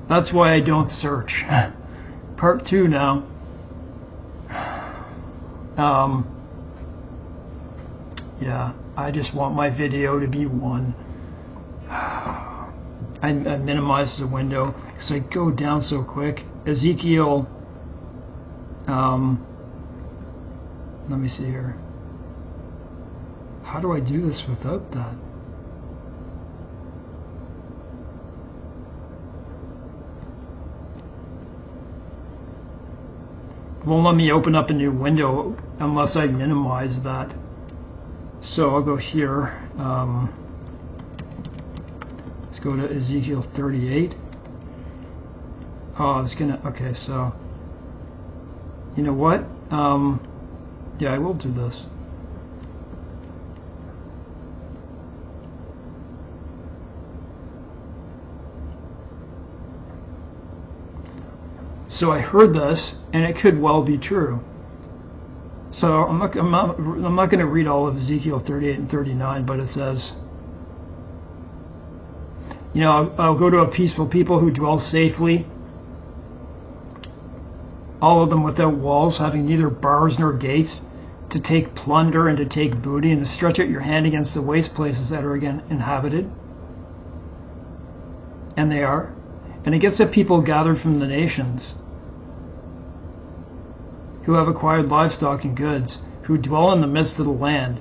That's why I don't search. Part 2 now. Yeah, I just want my video to be 1. I minimize the window because I go down so quick. Ezekiel, let me see here. How do I do this without that? Won't let me open up a new window unless I minimize that. So I'll go here. Let's go to Ezekiel 38. Oh, it's gonna. Okay, so you know what? Yeah, I will do this. So I heard this, and it could well be true. So I'm not going to read all of Ezekiel 38 and 39, but it says, you know, I'll go to a peaceful people who dwell safely, all of them without walls, having neither bars nor gates, to take plunder and to take booty, and to stretch out your hand against the waste places that are again inhabited. And they are. And against a people gathered from the nations, who have acquired livestock and goods, who dwell in the midst of the land.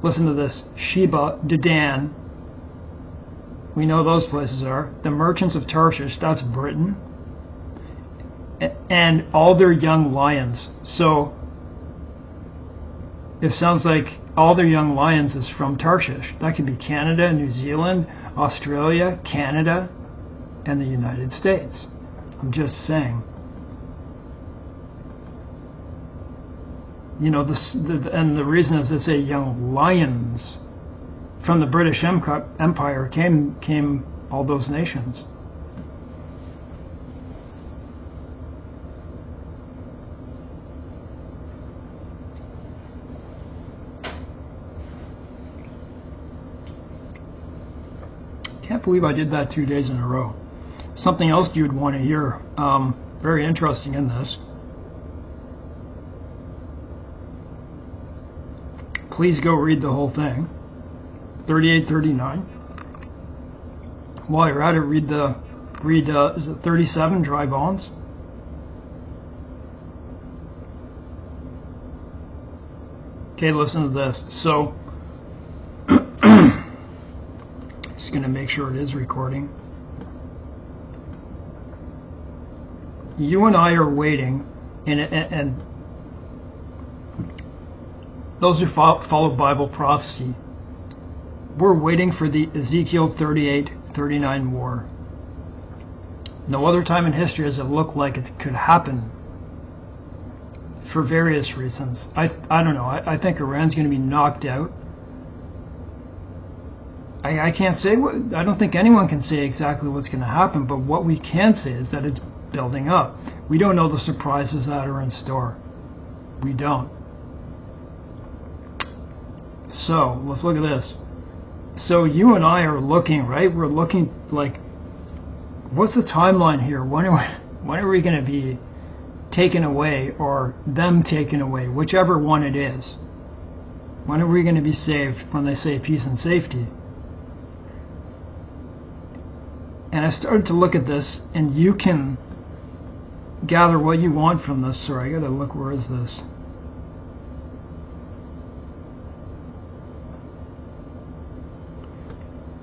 Listen to this. Sheba, Dedan, we know those places are. The merchants of Tarshish, that's Britain. And all their young lions. So it sounds like all their young lions is from Tarshish. That could be Canada, New Zealand, Australia, Canada, and the United States. I'm just saying. You know, and the reason is they say young lions. From the British Empire came all those nations. Can't believe I did that 2 days in a row. Something else you'd want to hear, very interesting in this. Please go read the whole thing, 38, 39. While you're at it, read is it 37, dry bones? Okay, listen to this. So, just going to make sure it is recording. You and I are waiting, and those who follow Bible prophecy, we're waiting for the Ezekiel 38-39 war. No other time in history does it look like it could happen for various reasons. I don't know. I think Iran's going to be knocked out. I can't say what. I don't think anyone can say exactly what's going to happen, but what we can say is that it's building up. We don't know the surprises that are in store. We don't. So let's look at this. So you and I are looking, right? We're looking like, what's the timeline here? When are we going to be taken away, or them taken away, whichever one it is? When are we going to be saved when they say peace and safety? And I started to look at this, and you can gather what you want from this. Sorry, I gotta look, where is this?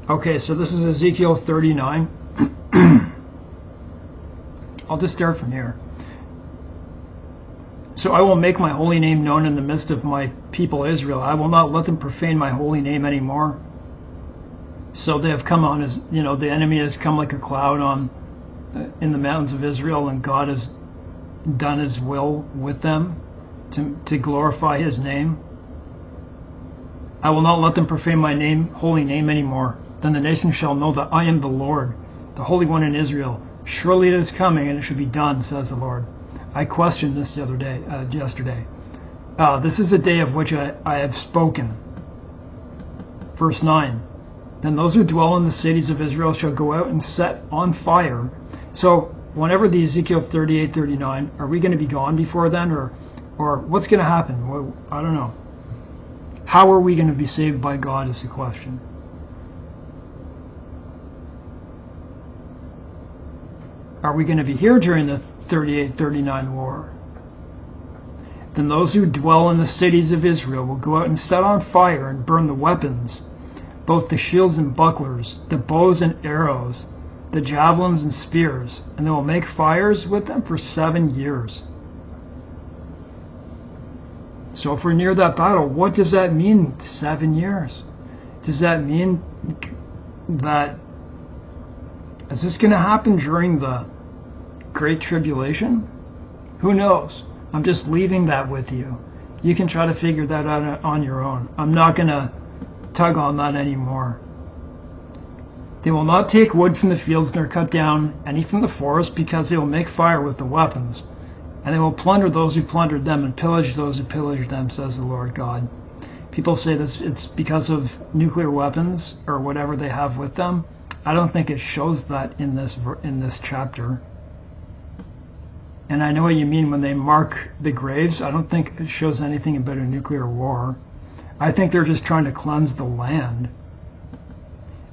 Okay, so this is Ezekiel 39. I'll just start from here. So I will make my holy name known in the midst of my people Israel. I will not let them profane my holy name anymore. So they have come on as, you know, the enemy has come like a cloud on in the mountains of Israel, and God has done his will with them to glorify his name. I will not let them profane my name, holy name anymore. Then the nations shall know that I am the Lord, the Holy One in Israel. Surely it is coming, and it should be done, says the Lord. I questioned this yesterday. This is the day of which I have spoken. Verse 9. Then those who dwell in the cities of Israel shall go out and set on fire So whenever the Ezekiel 38, 39, are we going to be gone before then, or what's going to happen? Well, I don't know. How are we going to be saved by God is the question. Are we going to be here during the 38, 39 war? Then those who dwell in the cities of Israel will go out and set on fire and burn the weapons, both the shields and bucklers, the bows and arrows, the javelins and spears, and they will make fires with them for 7 years. So if we're near that battle, what does that mean, 7 years? Does that mean that, is this going to happen during the Great Tribulation? Who knows? I'm just leaving that with you. You can try to figure that out on your own. I'm not going to tug on that anymore. They will not take wood from the fields nor cut down any from the forest, because they will make fire with the weapons. And they will plunder those who plundered them and pillage those who pillaged them, says the Lord God. People say this, it's because of nuclear weapons or whatever they have with them. I don't think it shows that in this chapter. And I know what you mean when they mark the graves. I don't think it shows anything about a nuclear war. I think they're just trying to cleanse the land.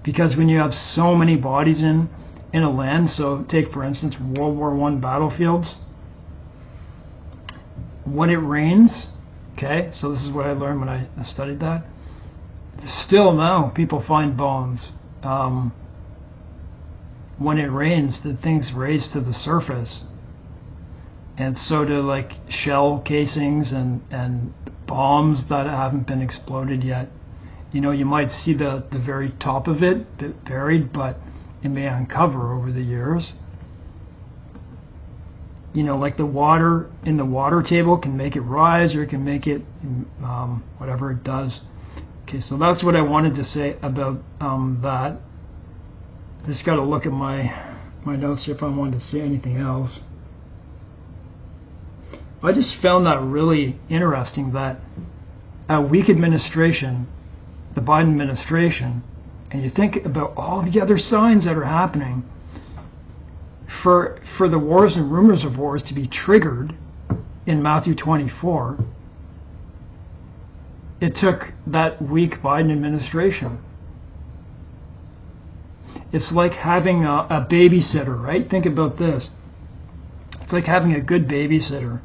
Because when you have so many bodies in a land, so take for instance World War I battlefields, when it rains, okay, so this is what I learned when I studied that, still now people find bones. When it rains, the things raise to the surface. And so do like shell casings and bombs that haven't been exploded yet. You know, you might see the very top of it buried, but it may uncover over the years. You know, like the water in the water table can make it rise, or it can make it whatever it does. Okay, so that's what I wanted to say about that. I just got to look at my notes here if I wanted to say anything else. I just found that really interesting, that a weak administration, the Biden administration, and you think about all the other signs that are happening, for the wars and rumors of wars to be triggered in Matthew 24, it took that weak Biden administration. It's like having a babysitter, right? Think about this. It's like having a good babysitter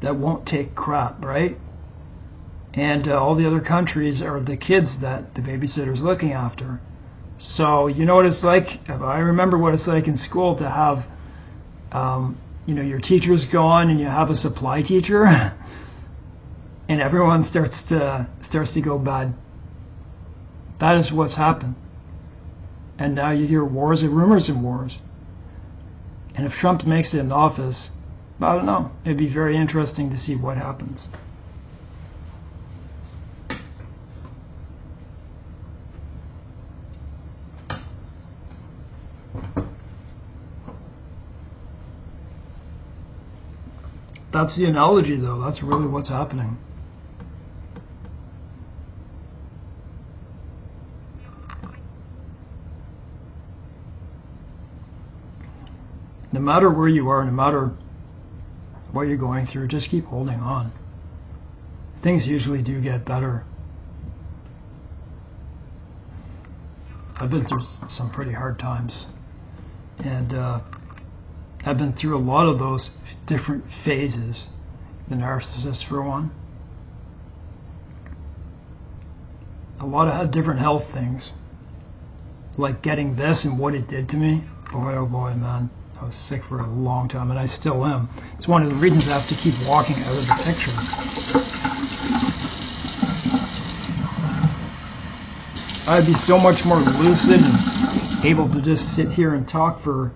that won't take crap, right? And all the other countries are the kids that the babysitter's looking after. So you know what it's like? I remember what it's like in school to have, you know, your teacher's gone and you have a supply teacher, and everyone starts to go bad. That is what's happened. And now you hear wars and rumors of wars. And if Trump makes it in office, I don't know. It'd be very interesting to see what happens. That's the analogy, though. That's really what's happening. No matter where you are, no matter what you're going through, just keep holding on. Things usually do get better. I've been through some pretty hard times, and I've been through a lot of those different phases. The narcissist, for one. A lot of different health things, like getting this and what it did to me. Boy, oh boy, man. I was sick for a long time, and I still am. It's one of the reasons I have to keep walking out of the picture. I'd be so much more lucid and able to just sit here and talk for,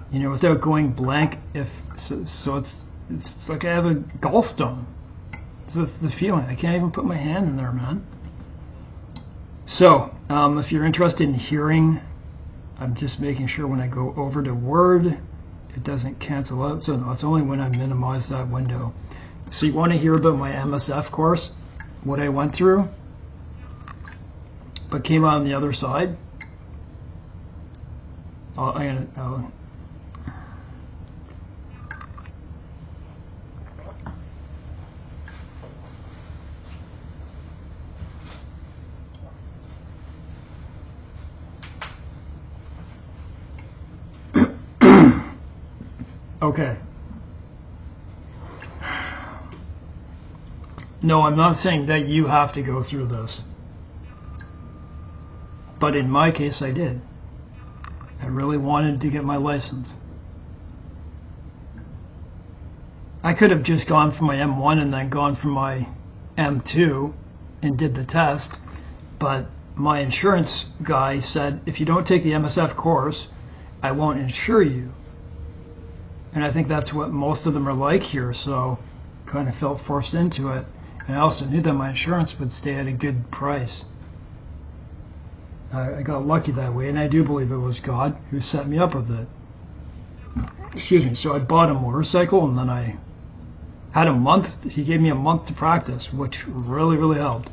you know, without going blank. So it's like I have a gallstone. So that's the feeling. I can't even put my hand in there, man. So if you're interested in hearing, I'm just making sure when I go over to Word, it doesn't cancel out. So no, it's only when I minimize that window. So you want to hear about my MSF course, what I went through, but came out on the other side? I'll okay. No, I'm not saying that you have to go through this. But in my case, I did. I really wanted to get my license. I could have just gone for my M1 and then gone for my M2 and did the test, but my insurance guy said, if you don't take the MSF course, I won't insure you. And I think that's what most of them are like here, so kind of felt forced into it. And I also knew that my insurance would stay at a good price. I got lucky that way, and I do believe it was God who set me up with it. Excuse me. So I bought a motorcycle, and then I had a month. He gave me a month to practice, which really, really helped.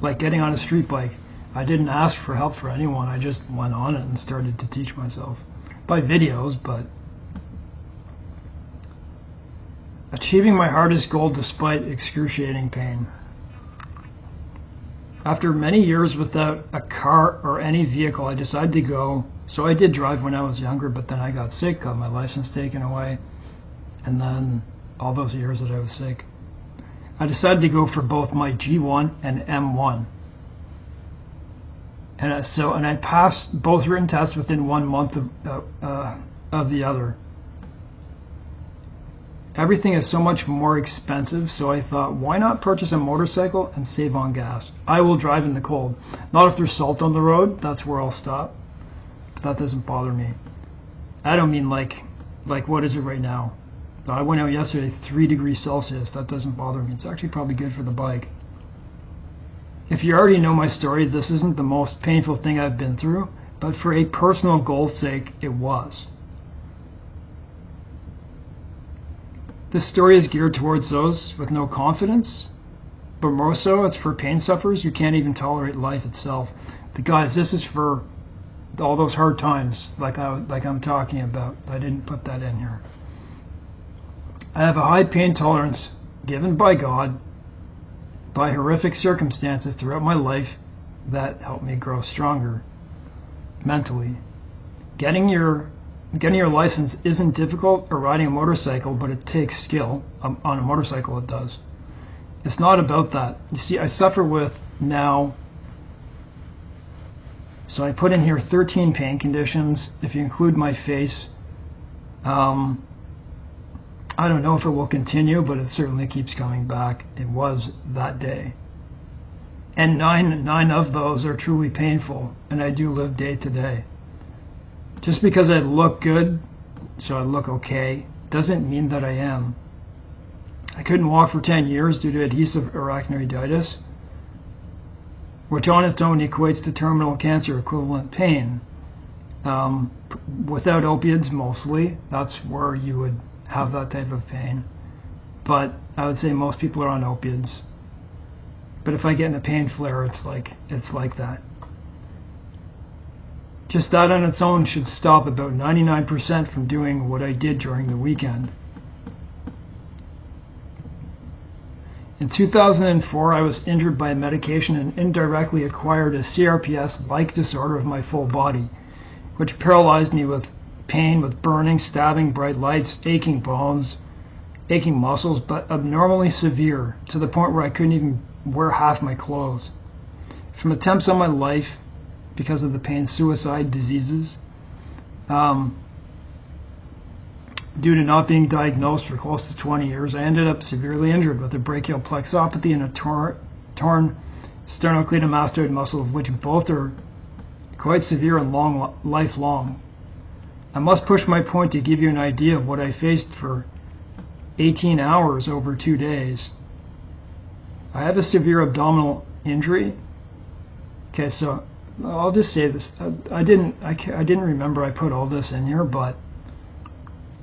Like getting on a street bike. I didn't ask for help for anyone. I just went on it and started to teach myself. By videos, but achieving my hardest goal despite excruciating pain. After many years without a car or any vehicle, I decided to go. So I did drive when I was younger, but then I got sick, got my license taken away, and then all those years that I was sick, I decided to go for both my G1 and M1. And I passed both written tests within 1 month of the other. Everything is so much more expensive, so I thought, why not purchase a motorcycle and save on gas? I will drive in the cold. Not if there's salt on the road, that's where I'll stop. But that doesn't bother me. I don't mean like what is it right now? I went out yesterday, 3 degrees Celsius. That doesn't bother me. It's actually probably good for the bike. If you already know my story, this isn't the most painful thing I've been through, but for a personal goal's sake, it was. This story is geared towards those with no confidence, but more so it's for pain sufferers who can't even tolerate life itself. The guys, this is for all those hard times like I'm talking about. I didn't put that in here. I have a high pain tolerance given by God by horrific circumstances throughout my life that helped me grow stronger mentally. Getting your license isn't difficult, or riding a motorcycle, but it takes skill. On a motorcycle it does. It's not about that. You see, I suffer with now, so I put in here 13 pain conditions. If you include my face, I don't know if it will continue, but it certainly keeps coming back. It was that day. And nine of those are truly painful, and I do live day to day. Just because I look good, so I look okay, doesn't mean that I am. I couldn't walk for 10 years due to adhesive arachnoiditis, which on its own equates to terminal cancer equivalent pain. Without opiates mostly, that's where you would have that type of pain. But I would say most people are on opiates. But if I get in a pain flare, it's like that. Just that on its own should stop about 99% from doing what I did during the weekend. In 2004, I was injured by a medication and indirectly acquired a CRPS-like disorder of my full body, which paralyzed me with pain, with burning, stabbing, bright lights, aching bones, aching muscles, but abnormally severe, to the point where I couldn't even wear half my clothes. From attempts on my life, because of the pain, suicide, diseases, due to not being diagnosed for close to 20 years, I ended up severely injured with a brachial plexopathy and a torn sternocleidomastoid muscle, of which both are quite severe and lifelong. I must push my point to give you an idea of what I faced for 18 hours over 2 days. I have a severe abdominal injury. Okay, so I'll just say this. I didn't remember I put all this in here, but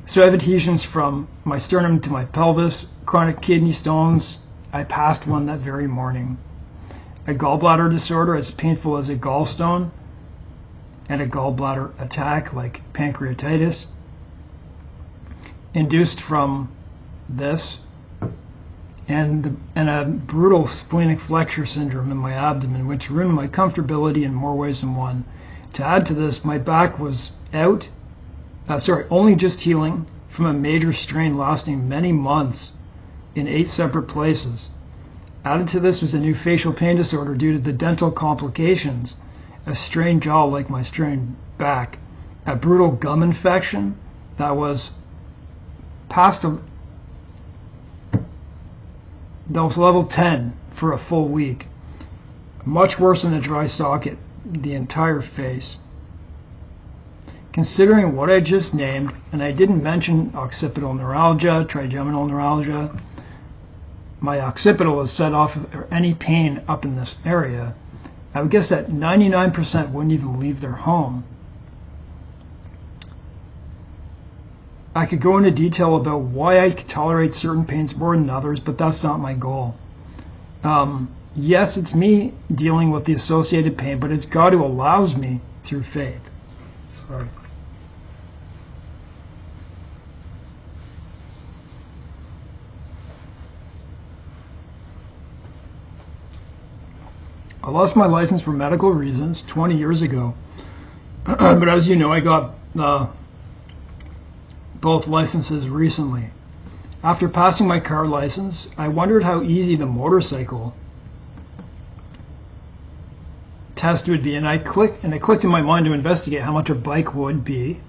so I have adhesions from my sternum to my pelvis, chronic kidney stones. I passed one that very morning. a gallbladder disorder as painful as a gallstone, and a gallbladder attack like pancreatitis, induced from this, and a brutal splenic flexure syndrome in my abdomen, which ruined my comfortability in more ways than one. To add to this, my back was only just healing from a major strain lasting many months in 8 separate places. Added to this was a new facial pain disorder due to the dental complications, a strained jaw like my strained back, a brutal gum infection that was level 10 for a full week, much worse than a dry socket, the entire face. Considering what I just named, and I didn't mention occipital neuralgia, trigeminal neuralgia, my occipital is set off of any pain up in this area, I would guess that 99% wouldn't even leave their home. I could go into detail about why I tolerate certain pains more than others, but that's not my goal. Yes, it's me dealing with the associated pain, but it's God who allows me through faith. Sorry. I lost my license for medical reasons 20 years ago, but as you know, I got both licenses recently. After passing my car license, I wondered how easy the motorcycle test would be, and it clicked in my mind to investigate how much a bike would be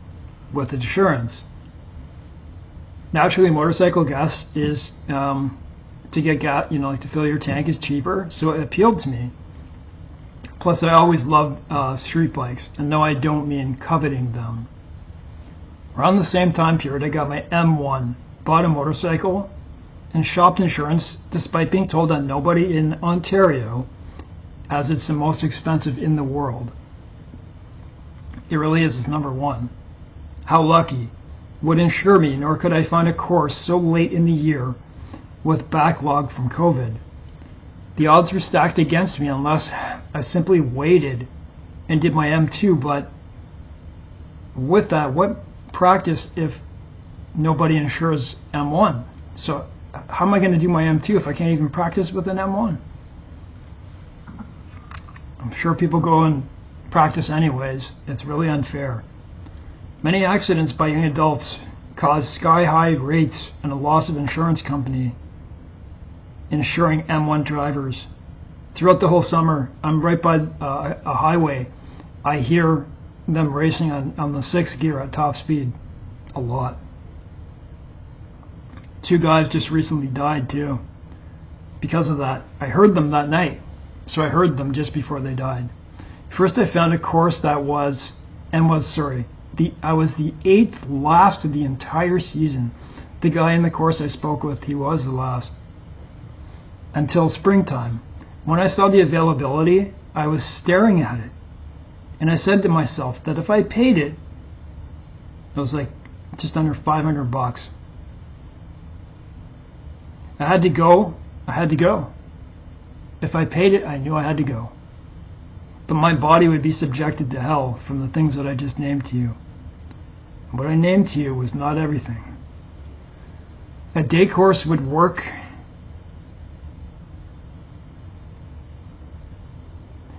with insurance. Naturally, motorcycle gas is to get gas, like to fill your tank is cheaper, so it appealed to me. Plus, I always loved street bikes, and no, I don't mean coveting them. Around the same time period, I got my M1, bought a motorcycle, and shopped insurance despite being told that nobody in Ontario, as it's the most expensive in the world. It really is, it's number one. How lucky, would insure me, nor could I find a course so late in the year with backlog from COVID. The odds were stacked against me unless I simply waited and did my M2, but with that, what practice if nobody insures M1? So how am I going to do my M2 if I can't even practice with an M1? I'm sure people go and practice anyways. It's really unfair. Many accidents by young adults cause sky-high rates and a loss of insurance company insuring M1 drivers. Throughout the whole summer, I'm right by a highway. I hear them racing on the 6th gear at top speed a lot. 2 guys just recently died too because of that. I heard them that night, so I heard them just before they died. First, I found a course that I was the 8th last of the entire season. The guy in the course I spoke with, he was the last. Until springtime. When I saw the availability, I was staring at it. And I said to myself that if I paid it, it was like just under $500. I had to go. If I paid it, I knew I had to go. But my body would be subjected to hell from the things that I just named to you. What I named to you was not everything. A day course would work.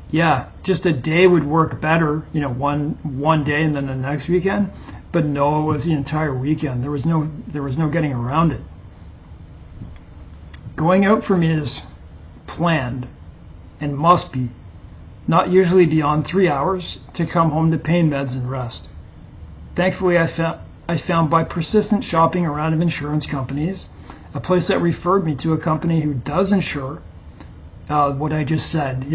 Yeah, just a day would work better, one day and then the next weekend. But no, it was the entire weekend. There was no getting around it. Going out for me is planned and must be, not usually beyond 3 hours, to come home to pain meds and rest. Thankfully, I found by persistent shopping around insurance companies, a place that referred me to a company who does insure what I just said,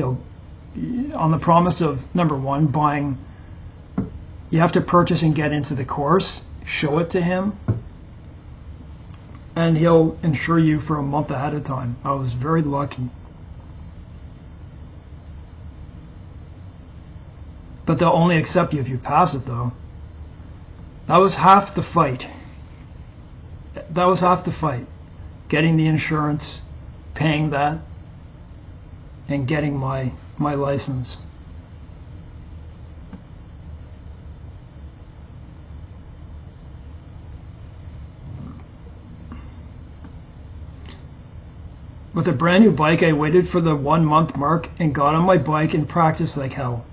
on the promise of, number one, buying, you have to purchase and get into the course, show it to him, and he'll insure you for a month ahead of time. I was very lucky. But they'll only accept you if you pass it, though. That was half the fight. Getting the insurance, paying that. and getting my license. With a brand new bike, I waited for the 1 month mark and got on my bike and practiced like hell.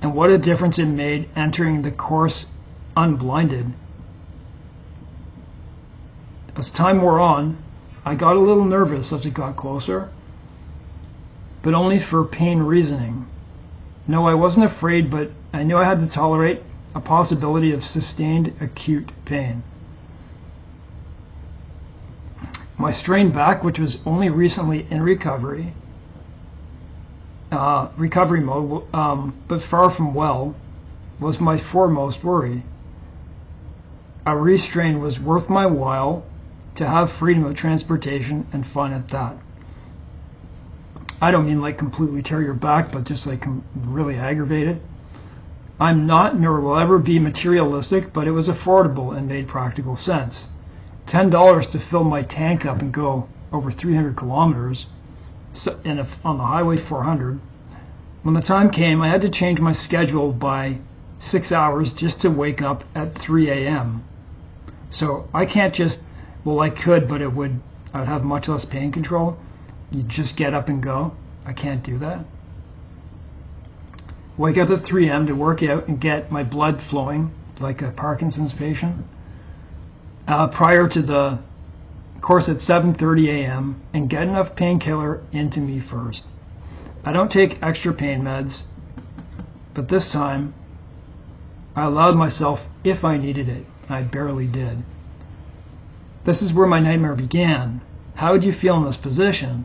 And what a difference it made entering the course unblinded. As time wore on, I got a little nervous as it got closer, but only for pain reasoning. No, I wasn't afraid, but I knew I had to tolerate a possibility of sustained acute pain. My strained back, which was only recently in recovery mode, but far from well, was my foremost worry. A restrain was worth my while to have freedom of transportation and fun at that. I don't mean like completely tear your back, but just like really aggravate it. I'm not, nor will ever be materialistic, but it was affordable and made practical sense. $10 to fill my tank up and go over 300 kilometers on the Highway 400. When the time came, I had to change my schedule by 6 hours just to wake up at 3 a.m. So I can't just, well, I could, but I would have much less pain control. You just get up and go. I can't do that. Wake up at 3 a.m. to work out and get my blood flowing like a Parkinson's patient. Prior to the course at 7:30 a.m. and get enough painkiller into me first. I don't take extra pain meds, but this time I allowed myself if I needed it. I barely did. This is where my nightmare began. How would you feel in this position?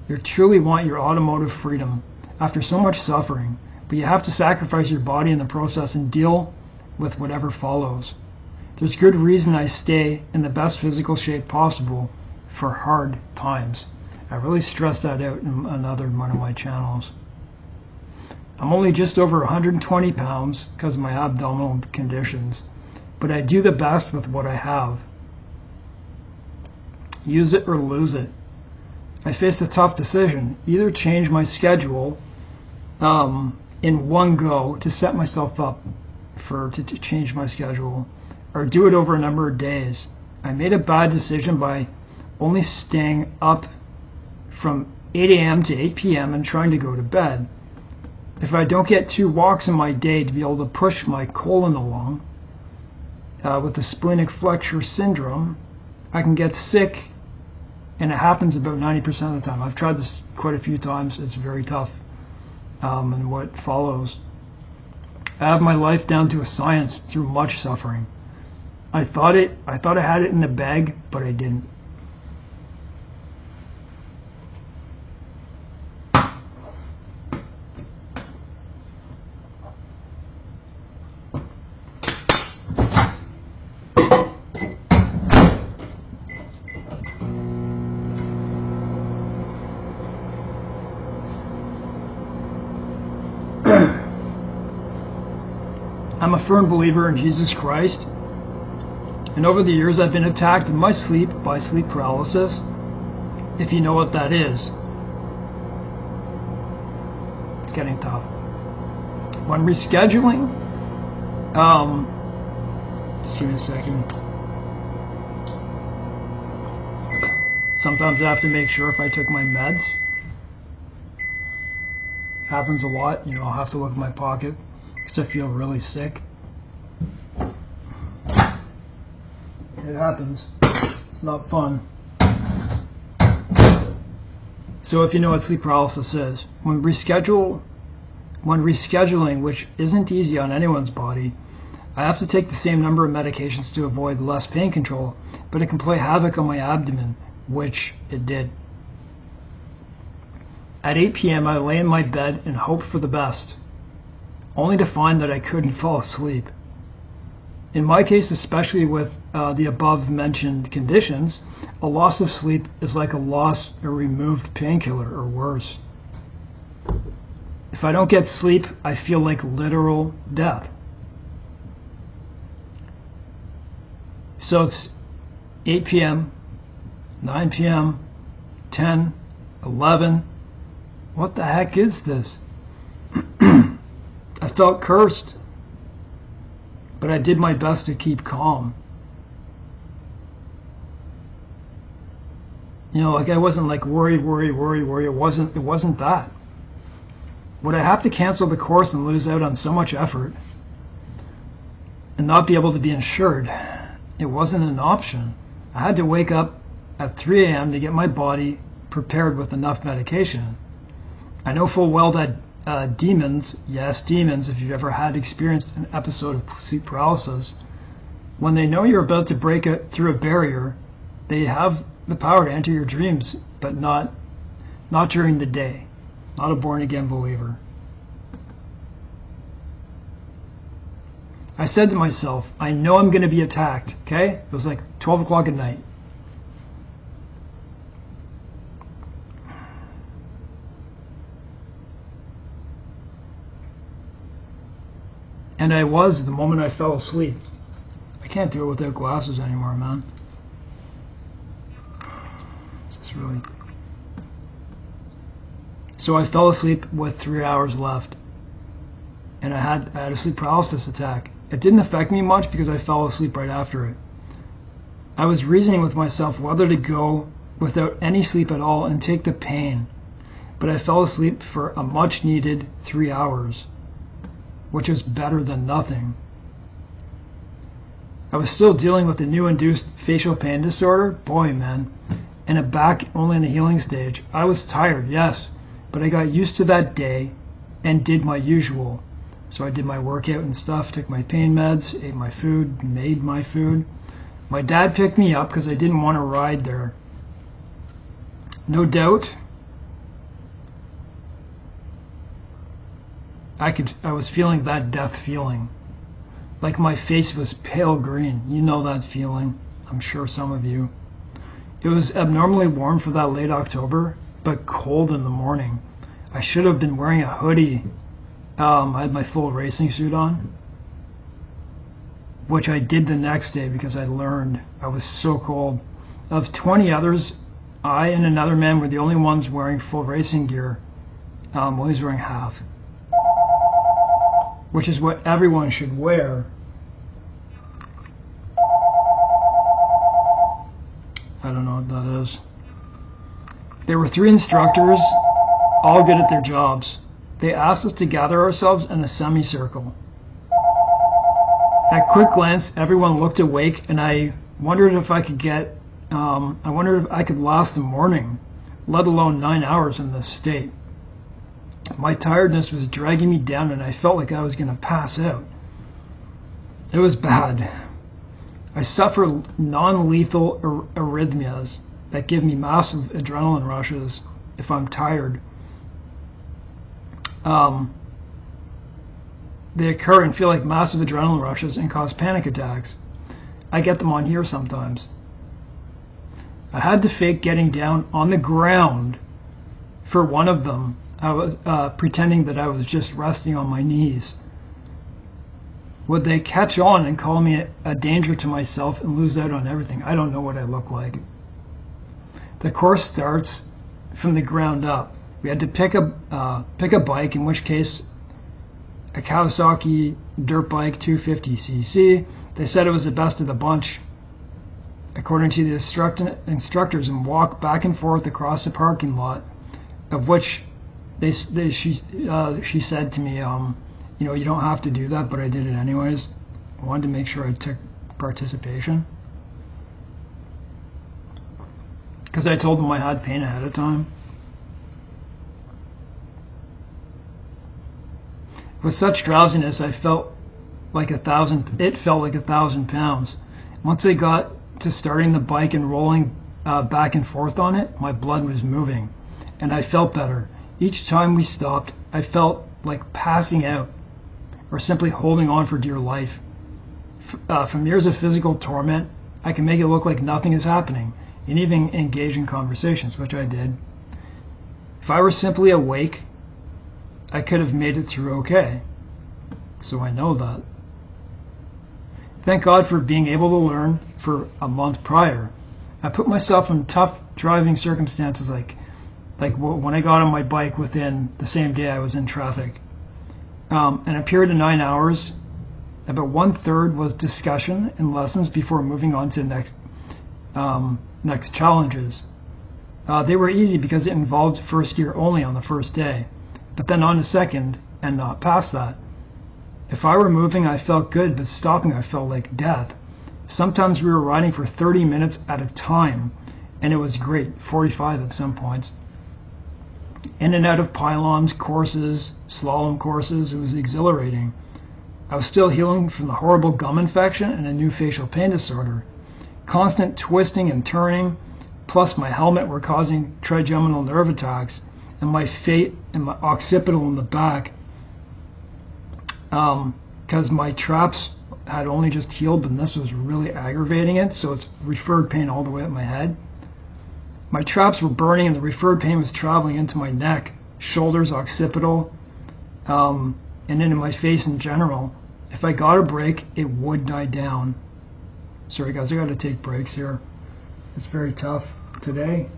You truly want your automotive freedom after so much suffering, but you have to sacrifice your body in the process and deal with whatever follows. There's good reason I stay in the best physical shape possible for hard times. I really stressed that out in another one of my channels. I'm only just over 120 pounds because of my abdominal conditions, but I do the best with what I have. Use it or lose it. I faced a tough decision. Either change my schedule in one go to set myself up to change my schedule, or do it over a number of days. I made a bad decision by only staying up from 8 a.m. to 8 p.m. and trying to go to bed. If I don't get 2 walks in my day to be able to push my colon along with the splenic flexure syndrome, I can get sick, and it happens about 90% of the time. I've tried this quite a few times. It's very tough. And what follows. I have my life down to a science through much suffering. I thought I had it in the bag, but I didn't. I'm a firm believer in Jesus Christ. And over the years, I've been attacked in my sleep by sleep paralysis, if you know what that is. It's getting tough. When rescheduling, just give me a second. Sometimes I have to make sure if I took my meds. Happens a lot, I'll have to look in my pocket because I feel really sick. It happens. It's not fun. So if you know what sleep paralysis is, when rescheduling, which isn't easy on anyone's body, I have to take the same number of medications to avoid less pain control, but it can play havoc on my abdomen, which it did. At 8 p.m. I lay in my bed and hoped for the best, only to find that I couldn't fall asleep. In my case, especially with the above-mentioned conditions, a loss of sleep is like a removed painkiller or worse. If I don't get sleep, I feel like literal death. So it's 8 p.m., 9 p.m., 10, 11, What the heck is this? I felt cursed, but I did my best to keep calm. You know, like I wasn't like worry. It wasn't that. Would I have to cancel the course and lose out on so much effort and not be able to be insured? It wasn't an option. I had to wake up at 3 a.m. to get my body prepared with enough medication. I know full well that demons, yes, demons, if you've ever had experienced an episode of sleep paralysis, when they know you're about to break through a barrier, they have the power to enter your dreams, but not during the day. Not a born-again believer. I said to myself, I know I'm going to be attacked, okay? It was like 12 o'clock at night. And I was the moment I fell asleep. I can't do it without glasses anymore, man. This is really... So I fell asleep with 3 hours left. And I had a sleep paralysis attack. It didn't affect me much because I fell asleep right after it. I was reasoning with myself whether to go without any sleep at all and take the pain. But I fell asleep for a much needed 3 hours, which is better than nothing. I was still dealing with a new induced facial pain disorder. Boy, man. And a back only in the healing stage. I was tired, yes, but I got used to that day and did my usual. So I did my workout and stuff, took my pain meds, ate my food, made my food. My dad picked me up because I didn't want to ride there. No doubt, I was feeling that death feeling. Like my face was pale green. You know that feeling. I'm sure some of you. It was abnormally warm for that late October, but cold in the morning. I should have been wearing a hoodie. I had my full racing suit on, which I did the next day because I learned I was so cold. Of 20 others, I and another man were the only ones wearing full racing gear. Well, he's wearing half, which is what everyone should wear. I don't know what that is. There were 3 instructors, all good at their jobs. They asked us to gather ourselves in a semicircle. At quick glance, everyone looked awake, and I wondered if I could last the morning, let alone 9 hours in this state. My tiredness was dragging me down, and I felt like I was going to pass out. It was bad. I suffer non-lethal arrhythmias that give me massive adrenaline rushes if I'm tired. They occur and feel like massive adrenaline rushes and cause panic attacks. I get them on here sometimes. I had to fake getting down on the ground for one of them. I was pretending that I was just resting on my knees. Would they catch on and call me a danger to myself and lose out on everything? I don't know what I look like. The course starts from the ground up. We had to pick a bike, in which case a Kawasaki dirt bike 250cc. They said it was the best of the bunch, according to the instructors, and walk back and forth across the parking lot, of which she said to me, you know, you don't have to do that, but I did it anyways. I wanted to make sure I took participation, because I told them I had pain ahead of time. With such drowsiness, it felt like 1,000 pounds. Once I got to starting the bike and rolling back and forth on it, my blood was moving, and I felt better. Each time we stopped, I felt like passing out, or simply holding on for dear life. From years of physical torment, I can make it look like nothing is happening, and even engage in conversations, which I did. If I were simply awake, I could have made it through okay. So I know that. Thank God for being able to learn for a month prior. I put myself in tough driving circumstances like Like when I got on my bike within the same day I was in traffic. And a period of 9 hours, about 1/3 was discussion and lessons before moving on to next challenges. They were easy because it involved first year only on the first day, but then on to second and not past that. If I were moving, I felt good, but stopping, I felt like death. Sometimes we were riding for 30 minutes at a time, and it was great, 45 at some points. In and out of pylons, courses, slalom courses, it was exhilarating. I was still healing from the horrible gum infection and a new facial pain disorder. Constant twisting and turning, plus my helmet were causing trigeminal nerve attacks, and my fate and my occipital in the back, because my traps had only just healed, but this was really aggravating it, so it's referred pain all the way up my head. My traps were burning and the referred pain was traveling into my neck, shoulders, occipital, and into my face in general. If I got a break, it would die down. Sorry guys, I gotta take breaks here. It's very tough today.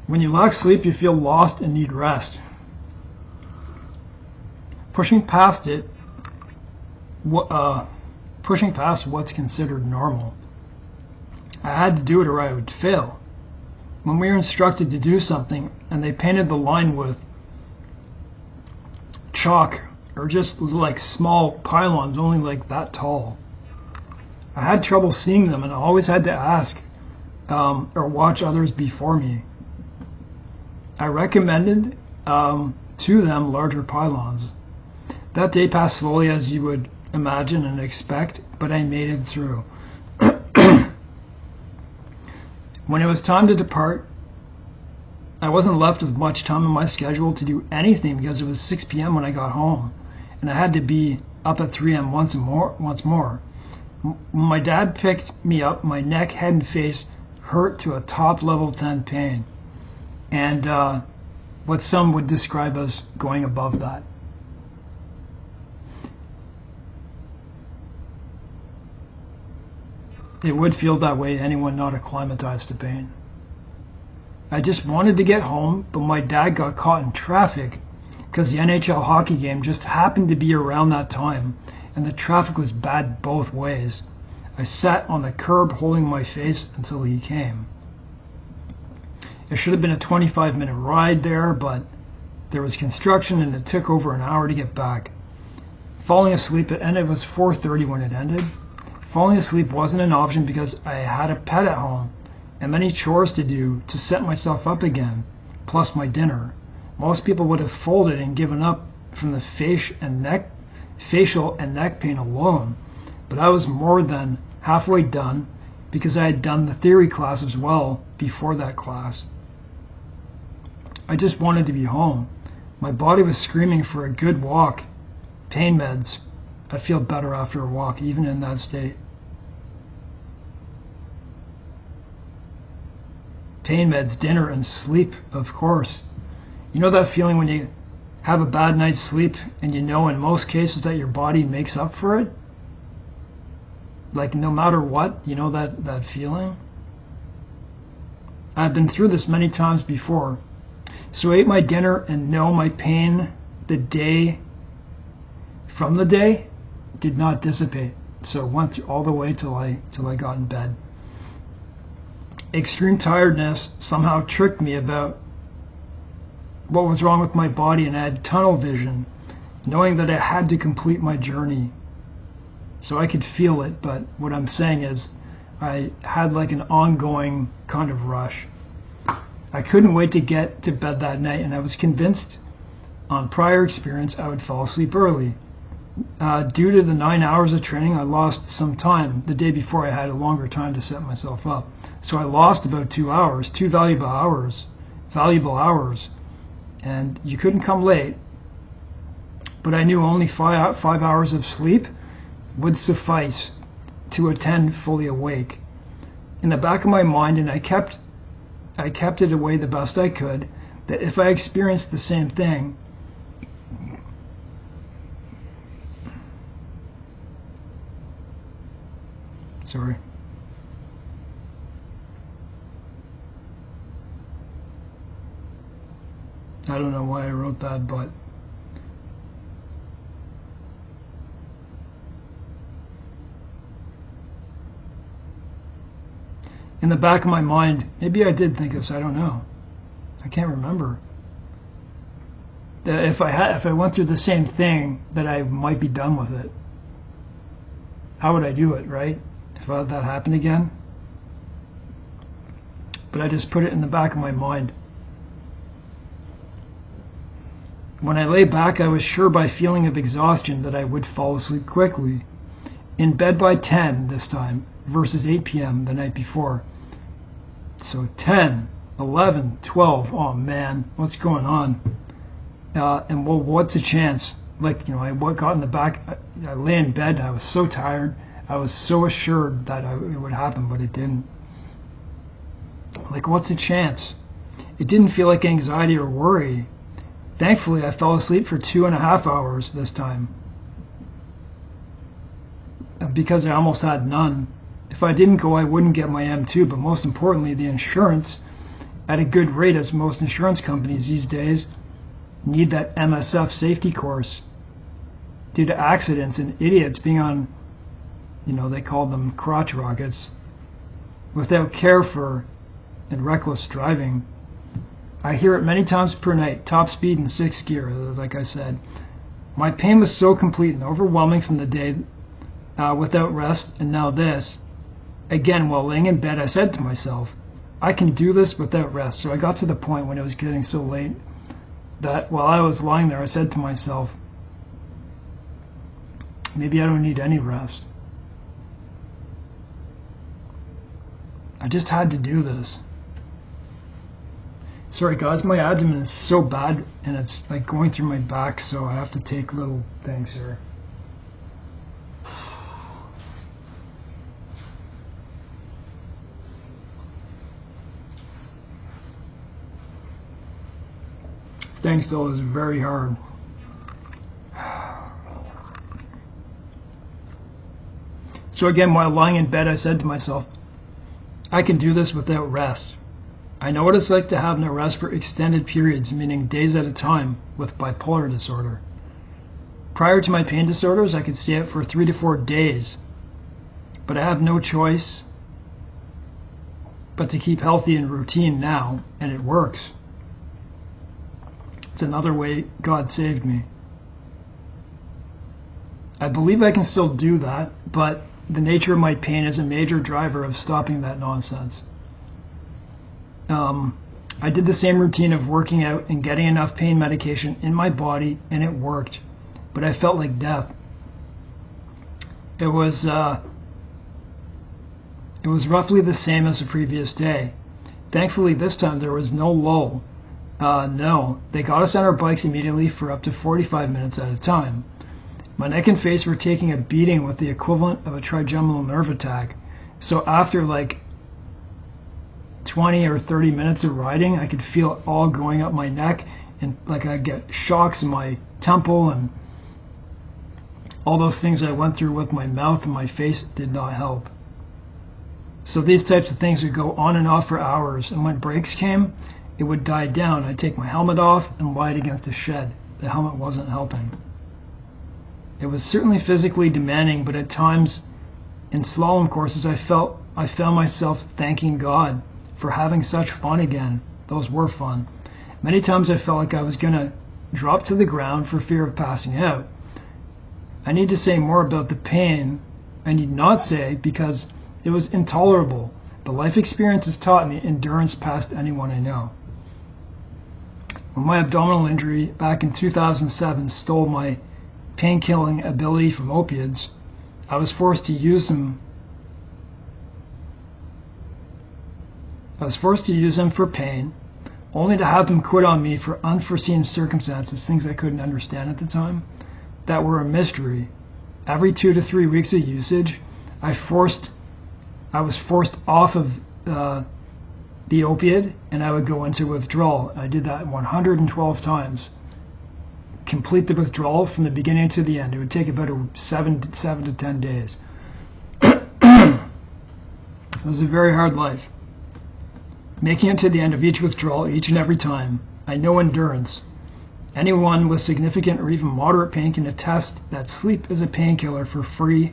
When you lack sleep, you feel lost and need rest. Pushing past what's considered normal. I had to do it or I would fail. When we were instructed to do something and they painted the line with chalk or just like small pylons only like that tall, I had trouble seeing them and I always had to ask or watch others before me. I recommended to them larger pylons. That day passed slowly as you would imagine and expect, but I made it through. When it was time to depart, I wasn't left with much time in my schedule to do anything because it was 6 p.m. when I got home, and I had to be up at 3 a.m. once more. When my dad picked me up, my neck, head, and face hurt to a top level 10 pain, and what some would describe as going above that. It would feel that way to anyone not acclimatized to pain. I just wanted to get home, but my dad got caught in traffic because the NHL hockey game just happened to be around that time, and the traffic was bad both ways. I sat on the curb holding my face until he came. It should have been a 25-minute ride there, but there was construction and it took over an hour to get back. Falling asleep, it was 4:30 when it ended. Falling asleep wasn't an option because I had a pet at home and many chores to do to set myself up again, plus my dinner. Most people would have folded and given up from the facial and neck pain alone, but I was more than halfway done because I had done the theory class as well before that class. I just wanted to be home. My body was screaming for a good walk. Pain meds. I feel better after a walk, even in that state. Pain meds, dinner, and sleep, of course. You know that feeling when you have a bad night's sleep and you know in most cases that your body makes up for it? Like no matter what, you know that feeling? I've been through this many times before. So I ate my dinner and no, my pain from the day did not dissipate. So it went through all the way till I got in bed. Extreme tiredness somehow tricked me about what was wrong with my body, and I had tunnel vision, knowing that I had to complete my journey. So I could feel it, but what I'm saying is I had like an ongoing kind of rush. I couldn't wait to get to bed that night, and I was convinced on prior experience I would fall asleep early. Due to the 9 hours of training, I lost some time. The day before I had a longer time to set myself up. So I lost about 2 hours, 2 valuable hours. And you couldn't come late. But I knew only 5 hours of sleep would suffice to attend fully awake. In the back of my mind, and I kept it away the best I could, that if I experienced the same thing, sorry. I don't know why I wrote that, but in the back of my mind, maybe I did think this, I don't know. I can't remember. That if I went through the same thing, that I might be done with it. How would I do it, right? If that happened again? But I just put it in the back of my mind. When I lay back, I was sure by feeling of exhaustion that I would fall asleep quickly. In bed by 10 this time, versus 8 p.m. the night before. So 10, 11, 12, oh man, what's going on? And well, what's a chance? Like, I got in the back, I lay in bed, I was so tired, I was so assured that it would happen, but it didn't. Like, what's a chance? It didn't feel like anxiety or worry. Thankfully, I fell asleep for 2.5 hours this time, because I almost had none. If I didn't go, I wouldn't get my M2, but most importantly, the insurance, at a good rate, as most insurance companies these days need that MSF safety course due to accidents and idiots being on, they call them crotch rockets, without care for and reckless driving. I hear it many times per night, top speed in 6th gear, like I said. My pain was so complete and overwhelming from the day without rest, and now this. Again, while laying in bed, I said to myself, I can do this without rest. So I got to the point when it was getting so late that while I was lying there, I said to myself, maybe I don't need any rest. I just had to do this. Sorry guys, my abdomen is so bad and it's like going through my back, so I have to take little things here. Staying still is very hard. So again, while lying in bed, I said to myself, I can do this without rest. I know what it's like to have no rest for extended periods, meaning days at a time, with bipolar disorder. Prior to my pain disorders, I could stay out for 3 to 4 days, but I have no choice but to keep healthy and routine now, and it works. It's another way God saved me. I believe I can still do that, but the nature of my pain is a major driver of stopping that nonsense. I did the same routine of working out and getting enough pain medication in my body, and it worked, but I felt like death. It was roughly the same as the previous day. Thankfully, this time there was no lull. No, they got us on our bikes immediately for up to 45 minutes at a time. My neck and face were taking a beating with the equivalent of a trigeminal nerve attack. So after like 20 or 30 minutes of riding, I could feel it all going up my neck, and like I get shocks in my temple, and all those things I went through with my mouth and my face did not help. So these types of things would go on and off for hours, and when breaks came, it would die down. I'd take my helmet off and lie against a shed. The helmet wasn't helping. It was certainly physically demanding, but at times in slalom courses I found myself thanking God for having such fun again. Those were fun. Many times I felt like I was going to drop to the ground for fear of passing out. I need to say more about the pain. I need not say, because it was intolerable. But life experience has taught me endurance past anyone I know. When my abdominal injury back in 2007 stole my pain-killing ability from opiates, I was forced to use them. For pain, only to have them quit on me for unforeseen circumstances, things I couldn't understand at the time, that were a mystery. Every 2 to 3 weeks of usage, I was forced off of the opiate and I would go into withdrawal. I did that 112 times. Complete the withdrawal from the beginning to the end. It would take about 7 to 10 days. It was a very hard life. Making it to the end of each withdrawal, each and every time. I know endurance. Anyone with significant or even moderate pain can attest that sleep is a painkiller for free,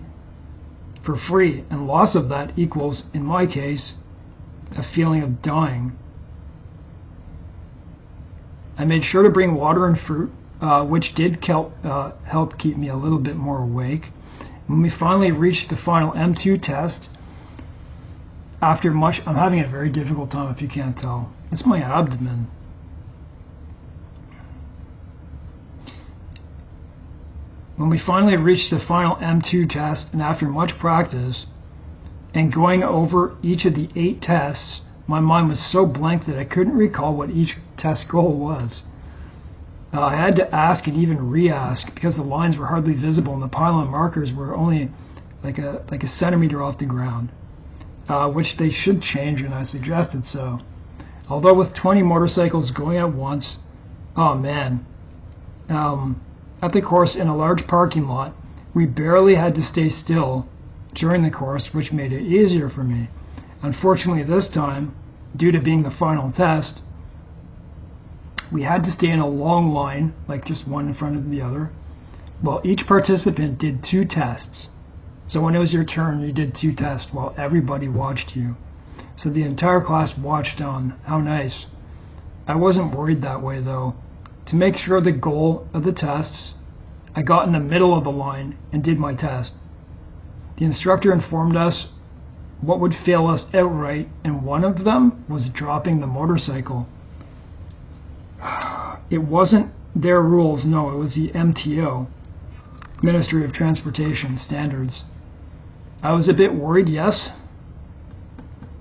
and loss of that equals, in my case, a feeling of dying. I made sure to bring water and fruit, which did help keep me a little bit more awake. When we finally reached the final M2 test, after much, I'm having a very difficult time if you can't tell. It's my abdomen. When we finally reached the final M2 test, and after much practice and going over each of the 8 tests, my mind was so blank that I couldn't recall what each test goal was. I had to ask and even re-ask because the lines were hardly visible and the pylon markers were only like a centimeter off the ground, which they should change, and I suggested so. Although with 20 motorcycles going at once, oh man. At the course in a large parking lot, we barely had to stay still during the course, which made it easier for me. Unfortunately this time, due to being the final test, we had to stay in a long line, like just one in front of the other. Well, each participant did 2 tests. So when it was your turn, you did 2 tests while everybody watched you. So the entire class watched on. How nice. I wasn't worried that way though. To make sure the goal of the tests, I got in the middle of the line and did my test. The instructor informed us what would fail us outright, and one of them was dropping the motorcycle. It wasn't their rules, no, it was the MTO, Ministry of Transportation standards. I was a bit worried, yes,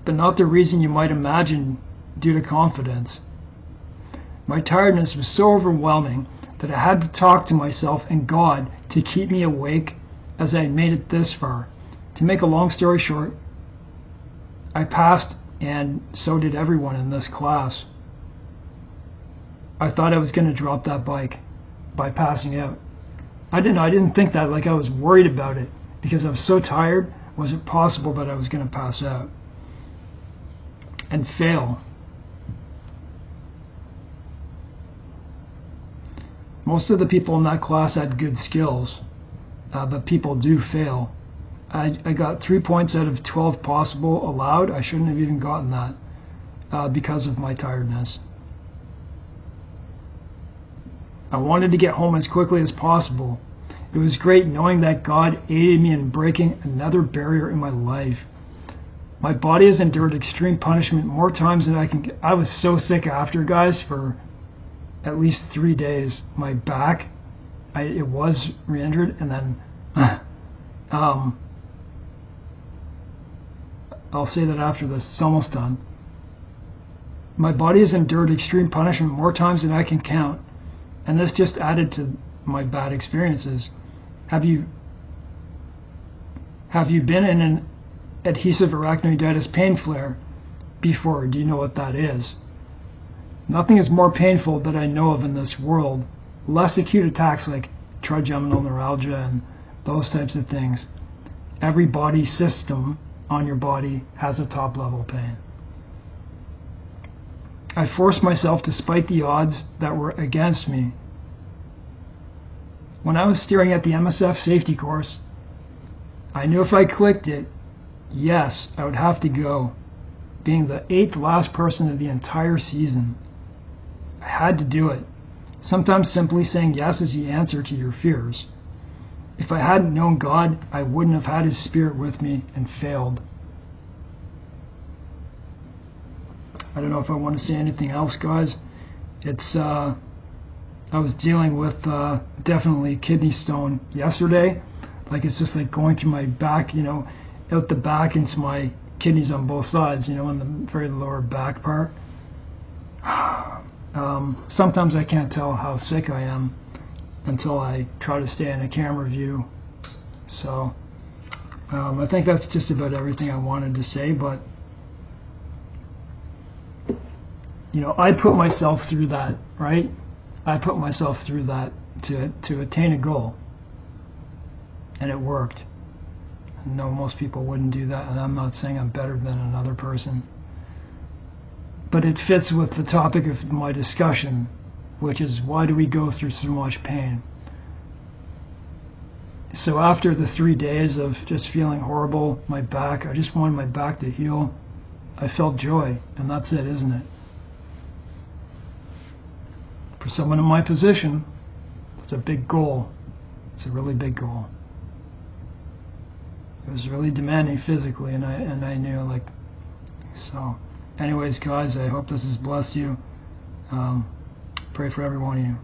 but not the reason you might imagine due to confidence. My tiredness was so overwhelming that I had to talk to myself and God to keep me awake as I had made it this far. To make a long story short, I passed, and so did everyone in this class. I thought I was going to drop that bike by passing out. I didn't think that, like I was worried about it because I was so tired. Was it possible that I was going to pass out and fail? Most of the people in that class had good skills, but people do fail. I got 3 points out of 12 possible allowed. I shouldn't have even gotten that because of my tiredness. I wanted to get home as quickly as possible. It was great knowing that God aided me in breaking another barrier in my life. My body has endured extreme punishment more times than I can. I was so sick after, guys, for at least 3 days. My back, it was re-injured, and then I'll say that after this. It's almost done. My body has endured extreme punishment more times than I can count, and this just added to my bad experiences. Have you been in an adhesive arachnoiditis pain flare before? Do you know what that is? Nothing is more painful that I know of in this world. Less acute attacks like trigeminal neuralgia and those types of things. Every body system on your body has a top level pain. I forced myself despite the odds that were against me. When I was staring at the MSF safety course, I knew if I clicked it, yes, I would have to go, being the 8th last person of the entire season. I had to do it. Sometimes simply saying yes is the answer to your fears. If I hadn't known God, I wouldn't have had His Spirit with me and failed. I don't know if I want to say anything else, guys. It's I was dealing with definitely kidney stone yesterday. Like it's just like going through my back, out the back into my kidneys on both sides, in the very lower back part. Sometimes I can't tell how sick I am until I try to stay in a camera view. So I think that's just about everything I wanted to say, but I put myself through that, right? I put myself through that to attain a goal, and it worked. No, most people wouldn't do that, and I'm not saying I'm better than another person. But it fits with the topic of my discussion, which is why do we go through so much pain? So after the 3 days of just feeling horrible, my back, I just wanted my back to heal. I felt joy, and that's it, isn't it? For someone in my position, it's a big goal. It's a really big goal. It was really demanding physically, and I knew, like, so. Anyways, guys, I hope this has blessed you. Pray for every one of you.